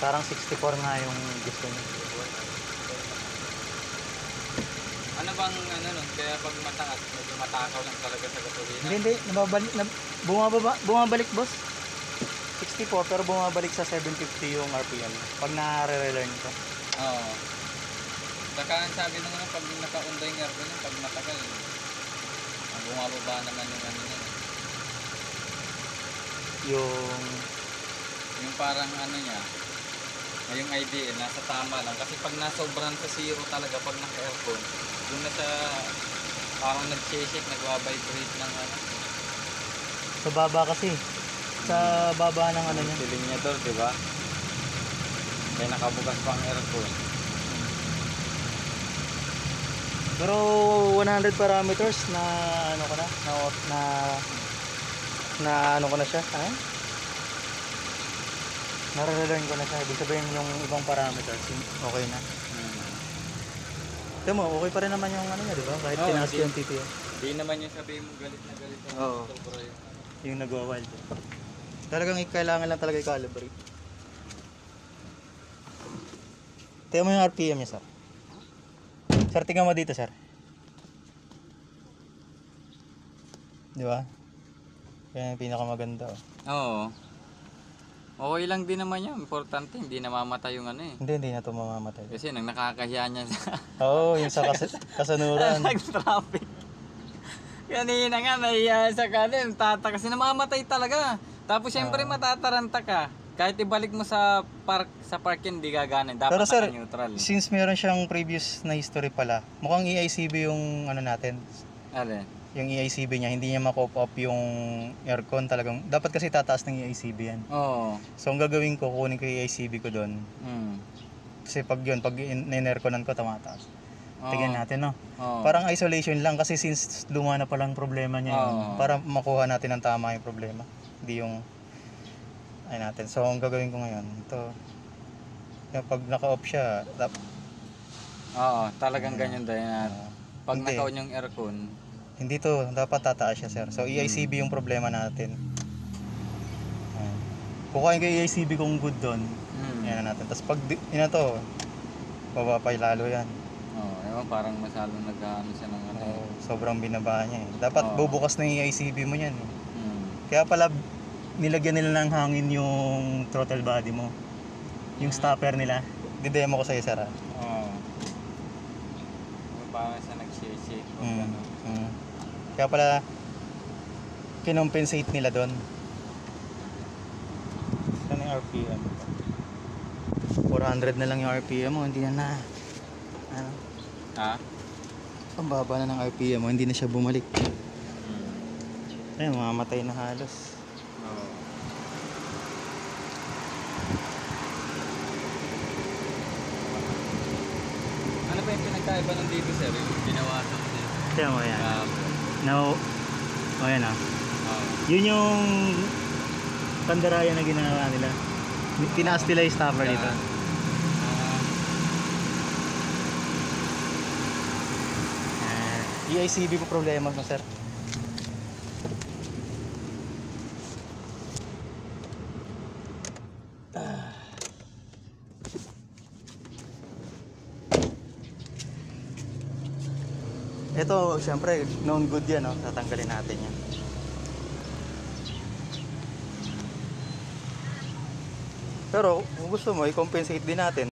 Parang 64 nga yung gusto niya. Ano bang ano nun? Kaya pag mataas, medyo matakaw lang talaga sa gasolina? Hindi, bumabalik boss. 64 pero bumabalik sa 750 yung RPM pag na-relearn ko. Oo. Saka ang sabi nung ano, pag naka-onda yung aircon yun, pag matagal, bumababa naman yung ano yun. Yung parang ano niya, yung idea, nasa tama lang. Kasi pag nasobran sa zero talaga, pag naka-aircon, doon na sa parang nag-shake, nag-vibrate ng ano. Sa baba kasi. Sa baba ng ano niya. Siling niya doon, di ba? Kaya nakabukas pa ang aircon. Pero 100 parameters na ano ko na ano ko na siya. Ay? Nare-learn ko na siya. Ibig sabihin yung ibang parameters okay na. Ito mo, okay pa rin naman yung ano niya, di ba? Kahit tinaas ko yung TPM. Hindi naman yung sabihin mo galit na galit. Oo. Yung nagwa-wild. Talagang kailangan lang talaga i-calibrate. Tingnan mo yung RPM niya, sir. Sir, tingnan mo dito, sir. Di ba? Yan yung pinakamaganda. Oo. Okay lang din naman yun. Importante, hindi namamatay yung ano eh. Hindi na ito mamamatay. Kasi nang nakakahiya niya sa Oo, yung sa kasanuran. nag-traffic. Kanina nga, nahiya sa kanin. Kasi namamatay talaga. Tapos syempre matataranta ka. Kahit ibalik mo sa parking, hindi gagana. Dapat pero sir, neutral. since meron siyang previous na history pala, mukhang EICB yung ano natin. Alin? Yung EICB niya, hindi niya ma-cope up yung aircon talagang. Dapat kasi tataas ng EICB yan. Oo. So ang gagawin ko, kunin ko yung EICB ko doon. Kasi pag in-airconan ko, tumataas. Tingnan natin, no? Parang isolation lang kasi since luma na palang problema niya yun, para makuha natin ang tama yung problema. Hindi yung ay natin. So ang gagawin ko ngayon, ito. Pag naka-off siya, Oo, talagang ganyan din. Pag hindi. naka-on yung aircon, Hindi to, dapat tataas siya, sir. So EICB yung problema natin. Ayan. Kukuhain ko yung EICB kung good doon. Yan natin. Tapos pag ina to, babapay lalo yan. Ewan, parang masalong nag-ano siya ng ano. Sobrang binaba niya eh. Dapat bubukas na yung EICB mo yan. Kaya pala nilagyan nila ng hangin yung throttle body mo. Yung stopper nila. Didemo ko sa iyo, sir. Parang siya nag-shake. Kaya pala kinompensate nila doon. Saan yung RPM? 400 na lang yung RPM mo, hindi na ano? Ang baba na ng RPM mo, hindi na siya bumalik. Ayun, mamamatay na halos. Ano ba yung pinagkaiba ng dito, sir? Yung binawasan mo dito? Tiyan mo yan. Now, ayan yun yung pandaraya na ginawa nila. Tinaas nila yung stopper dito. EICB po problema mo, sir. Ito, syempre, known good yan, no? Tatanggalin natin yan. Pero, kung gusto mo, i-compensate din natin.